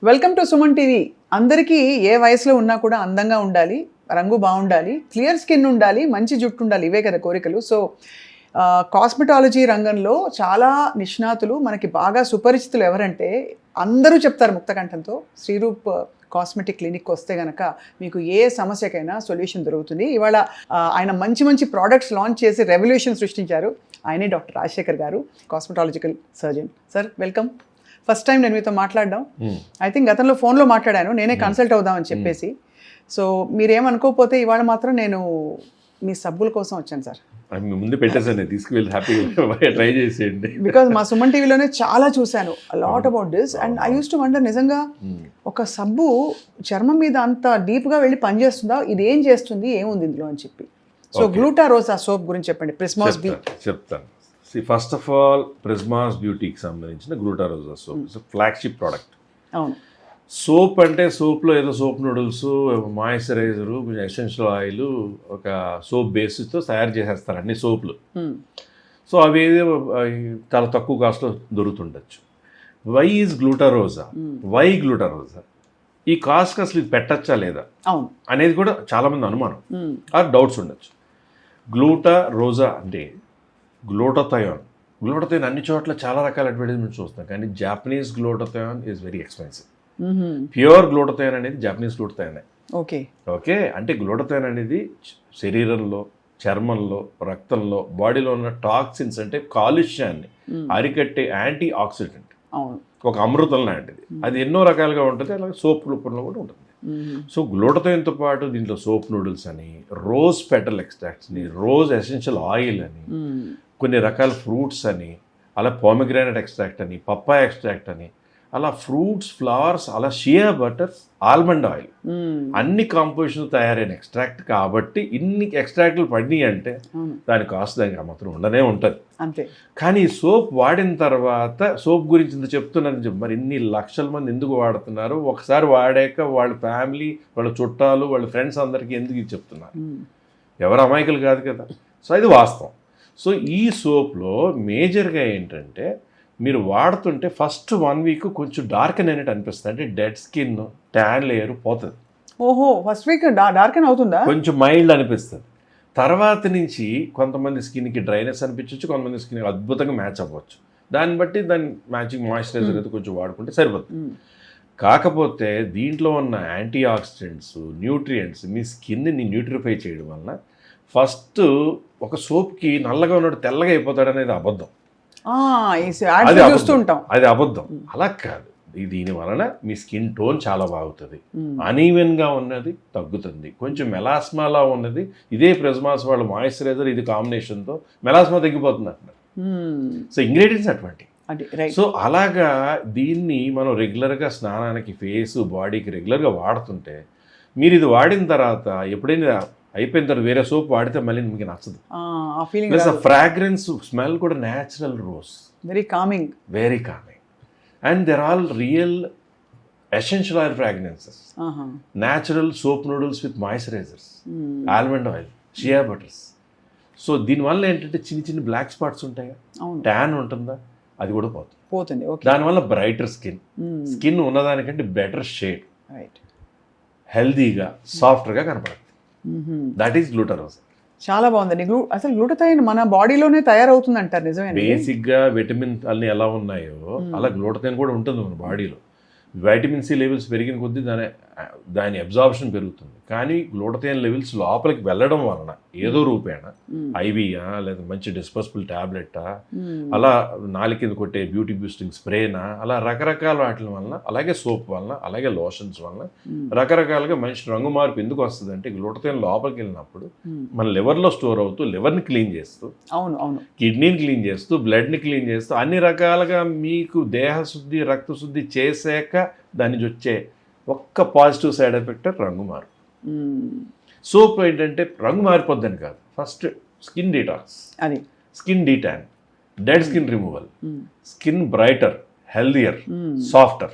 Welcome to Suman TV. అందరికీ ఏ వయసులో ఉన్నా కూడా అందంగా ఉండాలి, రంగు బాగుండాలి, క్లియర్ స్కిన్ ఉండాలి, మంచి జుట్టు ఉండాలి, ఇవే కదా కోరికలు. సో కాస్మెటాలజీ రంగంలో చాలా నిష్ణాతులు మనకి బాగా సుపరిచితులు ఎవరంటే అందరూ చెప్తారు ముక్తకంఠంతో, శ్రీరూప్ కాస్మెటిక్ క్లినిక్ వస్తే కనుక మీకు ఏ సమస్యకైనా సొల్యూషన్ దొరుకుతుంది. ఇవాళ ఆయన మంచి మంచి ప్రోడక్ట్స్ లాంచ్ చేసి రెవల్యూషన్ సృష్టించారు. ఆయనే doctor Rajasekhar garu, cosmetological surgeon. Sir welcome. First time నేను మీతో మాట్లాడడం. ఐ థింక్ గతంలో ఫోన్లో మాట్లాడాను, నేనే కన్సల్ట్ అవుదామని చెప్పేసి. సో మీరేమనుకోకపోతే ఇవాళ మాత్రం నేను మీ సబ్బుల కోసం వచ్చాను సార్. ముందు పెట్టేసాను, తీసుకువెళ్ళి హ్యాపీగా ట్రై చేసేయండి. బికాజ్ మా సుమన్ టీవీలోనే చాలా చూశాను lot about this and I use to wonder, నిజంగా ఒక సబ్బు చర్మం మీద అంత డీప్గా వెళ్ళి పనిచేస్తుందా, ఇది ఏం చేస్తుంది, ఏముంది ఇందులో అని చెప్పి. సో గ్లూటారోసా సోప్ గురించి చెప్పండి. ప్రిస్మాస్ చెప్తాను. ఫస్ట్ ఆఫ్ ఆల్ ప్రిస్మాస్ బ్యూటీకి సంబంధించిన గ్లూటారోసా సోప్ ఫ్లాగ్షిప్ ప్రోడక్ట్. అవును. సోప్ అంటే సోప్లో ఏదో సోప్ నూడిల్స్, మాయిశ్చరైజరు, కొంచెం ఎసెన్షియల్ ఆయిల్, ఒక సోప్ బేస్తో తయారు చేసేస్తారు అన్ని సోపులు. సో అవి ఏదో చాలా తక్కువ కాస్ట్లో దొరుకుతుండొచ్చు. వై ఈజ్ గ్లూటారోసా, వై గ్లూటారోసా, ఈ కాస్ట్కి అసలు ఇది పెట్టచ్చా లేదా అనేది కూడా చాలామంది అనుమానం ఆ డౌట్స్ ఉండొచ్చు. గ్లూటారోసా అంటే గ్లూటాథయోన్. గ్లూటాథయోన్ అన్ని చోట్ల చాలా రకాల అడ్వర్టైజ్మెంట్ చూస్తాం, కానీ Japanese glutathione is very expensive. Pure glutathione అనేది జాపనీస్ గ్లూటాథయోన్. ఓకే, అంటే గ్లూటాథయోన్ అనేది శరీరంలో, చర్మంలో, రక్తంలో, బాడీలో ఉన్న టాక్సిన్స్ అంటే కాలుష్యాన్ని అరికట్టే యాంటీ ఆక్సిడెంట్, ఒక అమృతం లాంటిది. అది ఎన్నో రకాలుగా ఉంటుంది, అలాగే సోప్ రూపంలో కూడా ఉంటుంది. సో గ్లూటాథయోన్తో పాటు దీంట్లో సోప్ నూడిల్స్ అని, రోజ్ పెటల్ ఎక్స్ట్రాక్ట్స్ అని, రోజ్ ఎసెన్షియల్ ఆయిల్ అని, కొన్ని రకాల ఫ్రూట్స్ అని, అలా పోమగ్రానైట్ ఎక్స్ట్రాక్ట్ అని, పప్పాయ ఎక్స్ట్రాక్ట్ అని, అలా ఫ్రూట్స్, ఫ్లవర్స్, అలా షియా బటర్స్, ఆల్మండ్ ఆయిల్, అన్ని కాంపోజిషన్ తయారైన ఎక్స్ట్రాక్ట్. కాబట్టి ఇన్ని ఎక్స్ట్రాక్ట్లు పడినాయి అంటే దాని కాస్ట్ దానికి ఆ మాత్రం ఉండనే ఉంటుంది. కానీ సోప్ వాడిన తర్వాత, సోప్ గురించి ఇంత చెప్తున్నారని మరి ఇన్ని లక్షల మంది ఎందుకు వాడుతున్నారు, ఒకసారి వాడాక వాళ్ళ ఫ్యామిలీ, వాళ్ళ చుట్టాలు, వాళ్ళ ఫ్రెండ్స్ అందరికీ ఎందుకు ఇది చెప్తున్నారు? ఎవరు అమాయకులు కాదు కదా. సో ఇది వాస్తవం. సో ఈ సోప్లో మేజర్గా ఏంటంటే, మీరు వాడుతుంటే ఫస్ట్ 1 వీక్ కొంచెం డార్క్ అనేట్టు అనిపిస్తుంది, అంటే డెడ్ స్కిన్, ట్యాన్ లేయర్ పోతుంది. ఓహో, ఫస్ట్ వీక్ డార్క్ అవుతుందా? కొంచెం మైల్డ్ అనిపిస్తుంది. తర్వాత నుంచి కొంతమంది స్కిన్కి డ్రైనెస్ అనిపించవచ్చు, కొంతమంది స్కిన్కి అద్భుతంగా మ్యాచ్ అవ్వచ్చు. దాన్ని బట్టి దాని మ్యాచింగ్ మాయిశ్చరైజర్ అయితే కొంచెం వాడుకుంటే సరిపోతుంది. కాకపోతే దీంట్లో ఉన్న యాంటీ ఆక్సిడెంట్స్, న్యూట్రియంట్స్ మీ స్కిన్ని న్యూట్రిఫై చేయడం వలన ఫస్ట్ ఒక సోప్కి నల్లగా ఉన్నాడు తెల్లగా అయిపోతాడు అనేది అబద్ధం. అది అబద్ధం. అలా కాదు. దీని వలన మీ స్కిన్ టోన్ చాలా బాగుతుంది, అనీవెన్గా ఉన్నది తగ్గుతుంది, కొంచెం మెలాస్మాలా ఉన్నది. ఇదే ప్రిస్మాస్ వాళ్ళు మాయిశ్చరైజర్ ఇది కాంబినేషన్తో మెలాస్మా తగ్గిపోతుంది అంటున్నారు. సో ఇంగ్రీడియంట్స్ అటువంటి. సో అలాగా దీన్ని మనం రెగ్యులర్గా స్నానానికి, ఫేస్, బాడీకి రెగ్యులర్గా వాడుతుంటే, మీరు ఇది వాడిన తర్వాత ఎప్పుడైనా అయిపోయిన తర్వాత వేరే సోప్ వాడితే మళ్ళీ మీకు నచ్చదు. ప్లస్ ఆ ఫ్రాగ్రెన్స్ స్మెల్ కూడా natural rose, very calming and there all real essential oil fragrances, natural soap noodles with moisturisers, almond oil, shea butters. So దీనివల్ల ఏంటంటే చిన్న చిన్న బ్లాక్ స్పాట్స్ ఉంటాయి, ట్యాన్ ఉంటుందా, అది కూడా పోతుంది. దానివల్ల బ్రైటర్ స్కిన్ ఉన్నదానికంటే బెటర్ షేడ్, హెల్దీగా, సాఫ్ట్గా కనపడుతుంది. That is Glutarosa. చాలా బాగుందండి. అసలు గ్లూటాథయోన్ మన బాడీలోనే తయారవుతుంది అంటారు, నిజమే? బేసిక్గా విటమిన్ అన్ని ఎలా ఉన్నాయో అలా గ్లూటాథయోన్ కూడా ఉంటుంది మన బాడీలో. వైటమిన్ సి లెవెల్స్ పెరిగిన కొద్దీ దాని అబ్జార్ప్షన్ పెరుగుతుంది. కానీ గ్లూటాథయోన్ లెవెల్స్ లోపలికి వెళ్ళడం వలన ఏదో రూపేణ, ఐవీయా లేదా మంచి డిస్పోజబుల్ ట్యాబ్లెట్టా, అలా నాలుగు కొట్టే బ్యూటీ బూస్టింగ్ స్ప్రేనా, అలా రకరకాల వాటి వలన, అలాగే సోప్ వలన, అలాగే లోషన్స్ వలన రకరకాలుగా మనిషి రంగు మార్పు ఎందుకు వస్తుంది అంటే, గ్లూటాథయోన్ లోపలికి వెళ్ళినప్పుడు మన లివర్లో స్టోర్ అవుతూ, లివర్ని క్లీన్ చేస్తూ, కిడ్నీని క్లీన్ చేస్తూ, బ్లడ్ని క్లీన్ చేస్తూ, అన్ని రకాలుగా మీకు దేహశుద్ధి, రక్తశుద్ధి చేసాక దాని నుంచి వచ్చే ఒక్క పాజిటివ్ సైడ్ ఎఫెక్ట్ రంగు మార్పు. సోప్ ఏంటంటే రంగు మారిపోద్దని కాదు, first skin detox, skin D-Tan, dead skin removal, skin brighter, healthier, softer,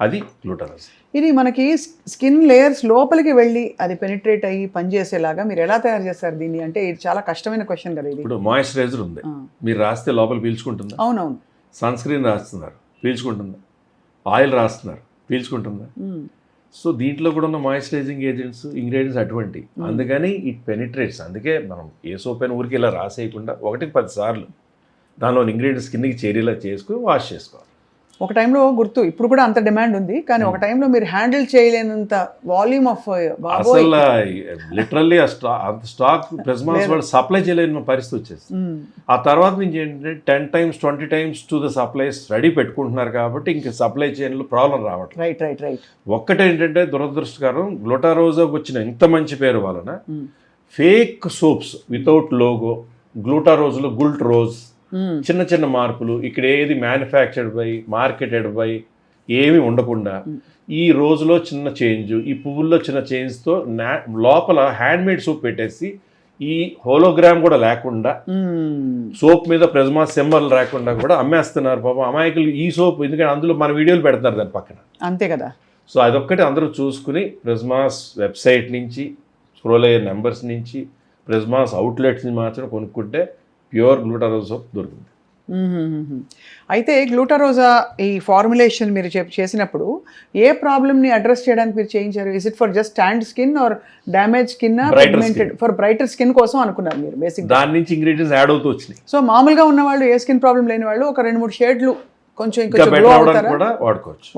అది గ్లూటారోసా. ఇది మనకి స్కిన్ లేయర్స్ లోపలికి వెళ్ళి అది పెనిట్రేట్ అయ్యి పనిచేసేలాగా మీరు ఎలా తయారు చేస్తారు దీన్ని? అంటే ఇది చాలా కష్టమైన క్వశ్చన్ కదా. ఇది ఇప్పుడు మాయిశ్చరైజర్ ఉంది, మీరు రాస్తే లోపల పీల్చుకుంటుందా? అవునవును. సన్ స్క్రీన్ రాస్తున్నారు, పీల్చుకుంటుందా? ఆయిల్ రాస్తున్నారు, పీల్చుకుంటుందా? సో దీంట్లో కూడా ఉన్న మాయిశ్చరైజింగ్ ఏజెంట్స్ ఇంగ్రీడియంట్స్ అటువంటి, అందుకని ఇట్ పెనిట్రేట్స్. అందుకే మనం ఏ సోప్ అయినా ఊరికి ఇలా రాసేయకుండా 1-10 సార్లు దానిలో ఇంగ్రీడియంట్స్ కిందకి చేరేలా చేసుకుని వాష్ చేసుకోవాలి. ఒక టైంలో గుర్తు, ఇప్పుడు కూడా అంత డిమాండ్ ఉంది, కానీ ఒక టైంలో మీరు హ్యాండిల్ చేయలేనంత వాల్యూమ్ ఆఫ్ అసలు లిటరల్లీ అంత స్టాక్ ప్రెస్మాస్ వాళ్ళు సప్లై చేయలేని పరిస్థితి వచ్చేసి ఆ తర్వాత నుంచి ఏంటంటే 10 times 20 times to the supplies ready పెట్టుకుంటున్నారు కాబట్టి ఇంక సప్లై చైన్లో ప్రాబ్లం రావట్లేదు. రైట్. ఒక్కటేంటంటే దురదృష్టకరం, గ్లూటారోజాకు వచ్చిన ఇంత మంచి పేరు వలన ఫేక్ సోప్స్ వితౌట్ లోగో, గ్లూటారోజ్లో గుల్ట్ రోజ్, చిన్న చిన్న మార్పులు, ఇక్కడ ఏది మ్యానుఫ్యాక్చర్డ్ బై మార్కెటెడ్ బై ఏమి ఉండకుండా ఈ రోజులో చిన్న చేంజ్, ఈ పువ్వుల్లో చిన్న చేంజ్తో లోపల హ్యాండ్మేడ్ సోప్ పెట్టేసి ఈ హోలోగ్రామ్ కూడా లేకుండా సోప్ మీద ప్రెస్మా సింబల్ రాకుండా కూడా అమ్మేస్తున్నారు పాపం అమాయకులు ఈ సోప్. ఎందుకంటే అందులో మన వీడియోలు పెడుతున్నారు దాని పక్కన, అంతే కదా. సో అదొక్కటి అందరూ చూసుకుని ప్రెస్మాస్ వెబ్సైట్ నుంచి, స్క్రోల్ అయ్యే నెంబర్స్ నుంచి, ప్రెస్మాస్ అవుట్లెట్స్ నుంచి మాత్రం కొనుక్కుంటే ప్యూర్ గ్లూటారోజా సోప్ దొరుకుతుంది. అయితే గ్లూటారోజా ఈ ఫార్ములేషన్ మీరు చేసినప్పుడు ఏ ప్రాబ్లమ్ని అడ్రస్ చేయడానికి మీరు చేయించారు? Is it for just stand skin or damage skin, for brighter skin కోసం అనుకున్నారు మీరు బేసిక్? దాని నుంచి ఇంగ్రీడియంట్స్ యాడ్ అవుతూ వచ్చినాయి. సో మామూలుగా ఉన్న వాళ్ళు, ఏ స్కిన్ ప్రాబ్లం లేని వాళ్ళు ఒక 2-3 షేడ్లు కొంచెం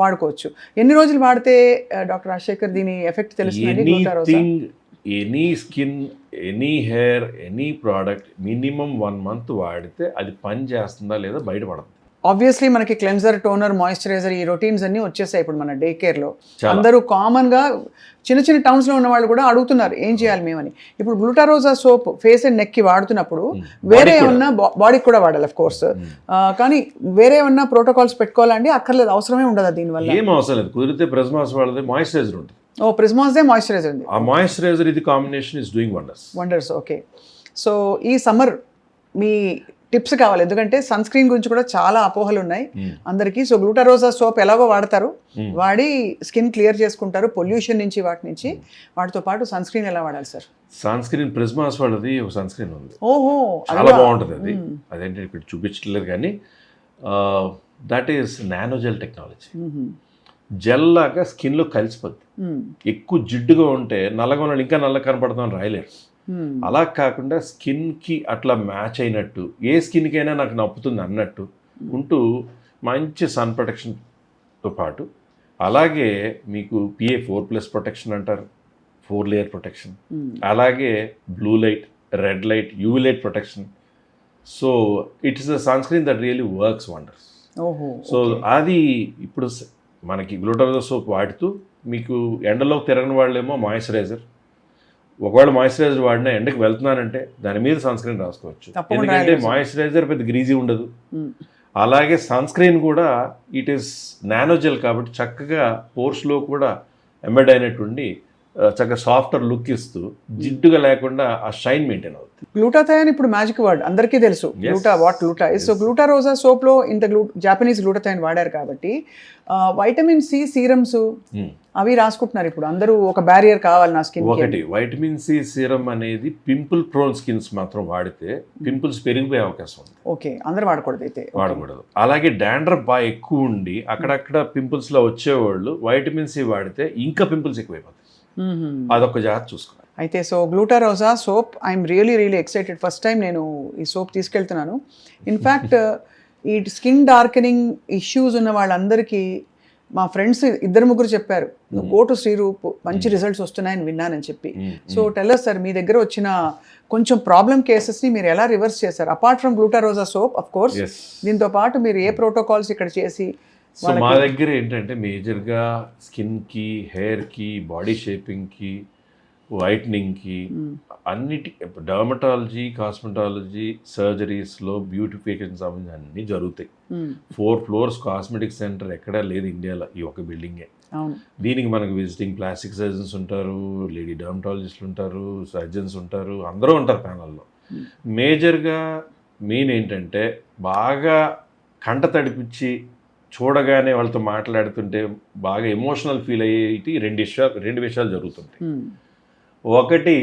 వాడుకోవచ్చు. ఎన్ని రోజులు వాడితే డాక్టర్ రాజశేఖర్ దీని ఎఫెక్ట్ తెలుస్తుంది? Glutarosa any skin, any hair, any product minimum 1 month వాడితే అది పని చేస్తుందా లేదా బయటపడదు. ఆబ్వియస్లీ మనకి క్లెన్జర్, టోనర్, మాయిశ్చరైజర్ ఈ రొటీన్స్ అన్ని వచ్చేసాయి ఇప్పుడు మన డే కేర్లో. అందరూ కామన్గా చిన్న టౌన్స్లో ఉన్న వాళ్ళు కూడా అడుగుతున్నారు ఏం చేయాలి మేమని. ఇప్పుడు గ్లూటారోజా సోప్ ఫేస్ అండ్ నెక్కి వాడుతున్నప్పుడు వేరే ఏమన్నా బాడీకి కూడా వాడాలి ఆఫ్ కోర్స్, కానీ వేరే ఏమన్నా ప్రోటోకాల్స్ పెట్టుకోవాలండి? అక్కర్లేదు, అవసరమే ఉండదు దీనివల్ల? ఏం అవసరం లేదు. కుదిరితే ప్రెస్మాస్ వాళ్ళది మాయిశ్చరైజర్ ఉంటుంది. ప్రిస్మాస్దే మాయిశ్చరైజర్ ఉంది. ఆ మాయిశ్చరైజర్ ఇది combination is doing wonders. Okay. So ఈ సమ్మర్ మీ టిప్స్ కావాలి, ఎందుకంటే సన్ స్క్రీన్ గురించి కూడా చాలా అపోహలు ఉన్నాయి అందరికీ. సో గ్లూటారోజా సోప్ ఎలాగో వాడతారు, వాడి స్కిన్ క్లియర్ చేసుకుంటారు పొల్యూషన్ నుంచి, వాటితో పాటు సన్ స్క్రీన్ ఎలా వాడాలి సార్? సన్ స్క్రీన్ ప్రిస్మాస్ వాళ్ళది ఒక సన్ స్క్రీన్ ఉంది. ఓహో, చాలా బాగుంటుంది అది. అదేంటి ఇక్కడ చూపించట్లేదు కానీ దట్ ఈస్ నానోజెల్ టెక్నాలజీ. జెల్ లాగా స్కిన్లో కలిసిపోద్ది. ఎక్కువ జిడ్డుగా ఉంటే నల్లగా ఉన్న ఇంకా నల్ల కనపడతామని రాయలేరు. అలా కాకుండా స్కిన్కి అట్లా మ్యాచ్ అయినట్టు, ఏ స్కిన్కైనా నాకు నప్పుతుంది అన్నట్టు ఉంటూ మంచి సన్ ప్రొటెక్షన్తో పాటు అలాగే మీకు PA++ ప్రొటెక్షన్ అంటారు, 4 layer ప్రొటెక్షన్, అలాగే blue light, red light, UV light protection. So it is a son screen that really works wonders. So అది ఇప్పుడు మనకి గ్లూటారోజా సోప్ వాడుతూ మీకు ఎండలో తిరగని వాళ్ళేమో మాయిశ్చరైజర్, ఒకవేళ మాయిశ్చరైజర్ వాడినా ఎండకి వెళ్తున్నానంటే దాని మీద సన్ స్క్రీన్ రాసుకోవచ్చు. ఎందుకంటే మాయిశ్చరైజర్ పెద్ద గ్రీజీ ఉండదు. అలాగే సన్ స్క్రీన్ కూడా ఇట్ ఈస్ నానోజెల్ కాబట్టి చక్కగా పోర్స్లో కూడా ఎంబెడ్ అయినట్టుండి చక్కగా సాఫ్టర్ లుక్ ఇస్తూ జిడ్డుగా లేకుండా ఆ షైన్ మెయింటైన్ అవుతుంది. గ్లూటాథయోన్ ఇప్పుడు మ్యాజిక్ వర్డ్ అందరికీ తెలుసు. గ్లూటా ఇస్. సో గ్లూటారోజా సోప్లో ఇంత జాపనీస్ గ్లూటాథయోన్ వాడారు కాబట్టి వైటమిన్ సి సీరమ్స్ అవి రాసుకుంటున్నారు ఇప్పుడు అందరూ. ఒక బ్యారియర్ కావాలి నా స్కిన్. ఒకటి వైటమిన్ సి సీరం అనేది పింపుల్ ప్రోన్ స్కిన్స్ మాత్రం వాడితే పింపుల్స్ పెరిగిపోయే అవకాశం ఉంది. ఓకే, అందరూ వాడకూడదు అయితే. వాడకూడదు. అలాగే డాండ్రఫ్ బాగా ఎక్కువ ఉండి అక్కడక్కడ పింపుల్స్లో వచ్చేవాళ్ళు వైటమిన్ సి వాడితే ఇంకా పింపుల్స్ ఎక్కువైపోతాయి. అదొక జాగ్రత్త చూసుకోవాలి. అయితే so Glutarosa soap I'm really excited. First time నేను ఈ సోప్ తీసుకెళ్తున్నాను. ఇన్ఫ్యాక్ట్ ఈ స్కిన్ డార్కెనింగ్ ఇష్యూస్ ఉన్న వాళ్ళందరికీ మా ఫ్రెండ్స్ 2-3 చెప్పారు గో టు శ్రీరూప్, మంచి రిజల్ట్స్ వస్తున్నాయని విన్నానని చెప్పి. సో టెల్ us సార్, మీ దగ్గర వచ్చిన కొంచెం ప్రాబ్లమ్ కేసెస్ని మీరు ఎలా రివర్స్ చేశారు? Apart from Glutarosa soap of course, దీంతో పాటు మీరు ఏ ప్రోటోకాల్స్ ఇక్కడ చేసి? సో మా దగ్గర ఏంటంటే మేజర్గా స్కిన్కి, హెయిర్కి, బాడీ షేపింగ్కి, వైట్నింగ్కి, అన్నిటి డర్మటాలజీ, కాస్మెటాలజీ, సర్జరీస్లో బ్యూటిఫికేషన్ సంబంధించి అన్నీ జరుగుతాయి. 4 floors కాస్మెటిక్ సెంటర్ ఎక్కడా లేదు ఇండియాలో, ఈ ఒక బిల్డింగే. దీనికి మనకు విజిటింగ్ ప్లాస్టిక్ సర్జన్స్ ఉంటారు, లేడీ డర్మటాలజిస్టులు ఉంటారు, సర్జన్స్ ఉంటారు, అందరూ ఉంటారు ప్యానల్లో. మేజర్గా మెయిన్ ఏంటంటే బాగా కంట తడిపించి చూడగానే వాళ్ళతో మాట్లాడుతుంటే బాగా ఎమోషనల్ ఫీల్ అయ్యేటి 2 విషయాలు జరుగుతుంటాయి. ఒకటి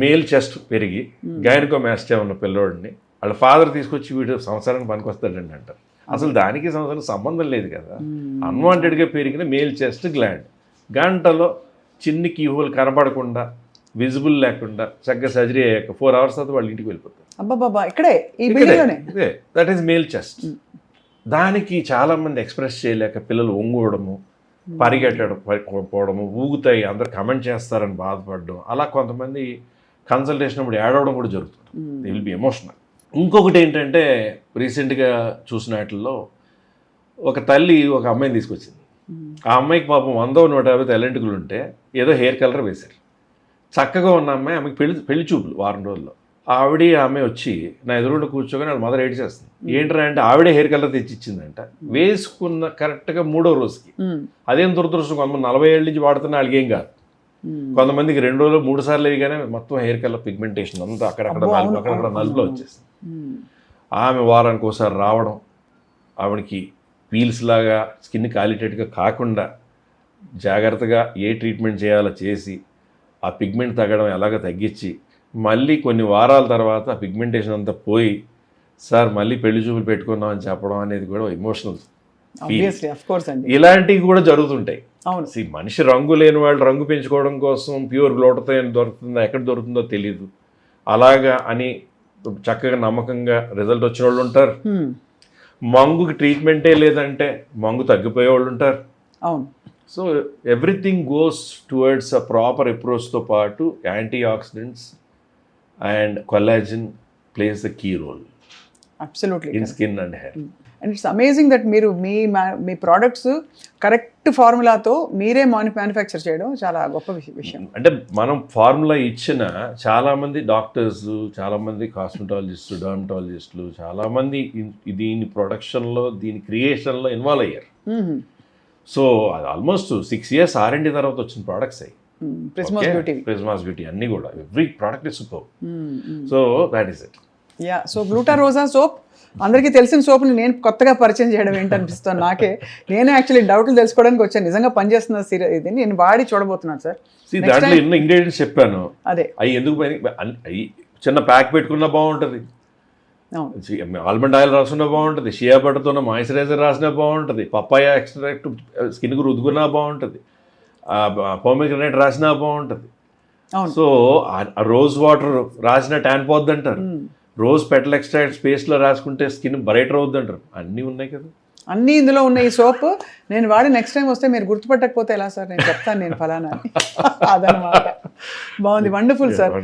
మేల్ చెస్ట్ పెరిగి గైనకోమాస్టియా ఉన్న పిల్లోడిని వాళ్ళ ఫాదర్ తీసుకొచ్చి వీడు సంవత్సరానికి పనికొస్తాడండి అంటారు. అసలు దానికి సంబంధం లేదు కదా. అన్వాంటెడ్గా పెరిగిన మేల్ చెస్ట్ గ్లాండ్ గంటలో చిన్ని కీహోల్ కనబడకుండా విజిబుల్ లేకుండా చక్కగా సర్జరీ అయ్యాక 4 hours తర్వాత వాళ్ళు ఇంటికి వెళ్ళిపోతారు. అబ్బాబాబా ఇక్కడే ఈ బిల్డింగ్లోనే. That is male chest. దానికి చాలామంది ఎక్స్ప్రెస్ చేయలేక పిల్లలు ఒంగోవడము, పరిగెట్టడం, పోవడము, ఊగుతాయి, అందరు కమెంట్ చేస్తారని బాధపడడం, అలా కొంతమంది కన్సల్టేషన్ అప్పుడు ఏడవడం కూడా జరుగుతుంది. They will be emotional. ఇంకొకటి ఏంటంటే రీసెంట్గా చూసిన వాటిల్లో ఒక తల్లి ఒక అమ్మాయిని తీసుకొచ్చింది. ఆ అమ్మాయికి పాపం 100-150 తెల్లంటికలు ఉంటే ఏదో హెయిర్ కలర్ వేశారు. చక్కగా ఉన్న అమ్మాయి, ఆమెకి పెళ్లి చూపులు వారం రోజుల్లో. ఆవిడ ఆమె వచ్చి నా ఎదురుండి కూర్చోగానే వాళ్ళ మదర్ ఏడ్చేస్తుంది. ఏంట్రా అంటే ఆవిడే హెయిర్ కలర్ తెచ్చిచ్చిందంట. వేసుకున్న కరెక్ట్గా 3వ రోజుకి. అదేం దురదృష్టం, కొంతమంది 40 ఏళ్ళ నుంచి వాడుతున్న వాళ్ళకి ఏం కాదు. కొంతమందికి 2 రోజులు 3 సార్లు వేయగానే మొత్తం హెయిర్ కలర్ పిగ్మెంటేషన్ అంతా అక్కడక్కడ నలుపులో వచ్చేస్తుంది. ఆమె వారానికి ఒకసారి రావడం, ఆవిడకి పీల్స్ లాగా స్కిన్ కాలిటేట్గా కాకుండా జాగ్రత్తగా ఏ ట్రీట్మెంట్ చేయాలో చేసి ఆ పిగ్మెంట్ తగ్గడం ఎలాగ తగ్గించి మళ్ళీ కొన్ని వారాల తర్వాత ఆ పిగ్మెంటేషన్ అంతా పోయి సార్ మళ్ళీ పెళ్లి చూపులు పెట్టుకున్నాం అని చెప్పడం అనేది కూడా ఎమోషనల్. ఇలాంటివి కూడా జరుగుతుంటాయి. మనిషి రంగు లేని వాళ్ళు రంగు పెంచుకోవడం కోసం ప్యూర్ గ్లూటథైన్ దొరుకుతుందో ఎక్కడ దొరుకుతుందో తెలియదు, అలాగా అని చక్కగా నమ్మకంగా రిజల్ట్ వచ్చిన వాళ్ళు ఉంటారు. మంగుకి ట్రీట్మెంటే లేదంటే మంగు తగ్గిపోయే వాళ్ళు ఉంటారు. So everything goes towards a proper అప్రోచ్తో పాటు antioxidants and collagen plays a key role absolutely in skin and hair. And it's amazing that మీరు మీ ప్రోడక్ట్స్ కరెక్ట్ ఫార్ములాతో మీరే మ్యానుఫ్యాక్చర్ చేయడం చాలా గొప్ప విషయం. అంటే మనం ఫార్ములా ఇచ్చిన చాలామంది డాక్టర్స్, చాలామంది కాస్మెటాలజిస్టులు, డర్మటాలజిస్టులు చాలామంది దీని ప్రొడక్షన్లో దీని క్రియేషన్లో ఇన్వాల్వ్ అయ్యారు. సో అది ఆల్మోస్ట్ 6 years R&D తర్వాత వచ్చిన ప్రోడక్ట్స్ అయ్యి ప్రిజ్మాస్ బ్యూటీ అన్నీ కూడా every product is super. So that is it. Yeah, so Glutarosa soap అందరికీ తెలిసిన సోప్ని నేను కొత్తగా పరిచయం చేయడం ఏంటనిపిస్తుంది నాకే. నేను యాక్చువల్లీ డౌట్లు తెలుసుకోవడానికి వచ్చాను, నిజంగా పనిచేస్తున్న ఇది నేను వాడి చూడబోతున్నాను సార్. దాంట్లో ఎన్నో ఇంగ్రీడియంట్స్ చెప్పాను. అదే అవి ఎందుకు అవి చిన్న ప్యాక్ పెట్టుకున్నా బాగుంటుంది, ఆల్మండ్ ఆయిల్ రాసుకున్నా బాగుంటుంది, షియా బటర్తో మాయిశ్చరైజర్ రాసినా బాగుంటుంది, పప్పాయ ఎక్స్ట్రాక్ట్ స్కిన్కి రుద్దుకున్నా బాగుంటుంది, పోమిగ్రనేట్ రాసినా బాగుంటుంది. సో రోజ్ వాటర్ రాసిన ట్యాన్ పోద్ది అంటారు, రోజ్ పెటల్ ఎక్స్ట్రాక్ట్ పేస్ట్లో రాసుకుంటే స్కిన్ బ్రైటర్ అవుద్ది అంటారు. అన్నీ ఉన్నాయి కదా, అన్నీ ఇందులో ఉన్నాయి. ఈ సోప్ నేను వాడి నెక్స్ట్ టైం వస్తే మీరు గుర్తుపట్టకపోతే ఎలా సార్, నేను చెప్తాను నేను ఫలానా. అదనమాట. బాగుంది, వండర్ఫుల్ సార్.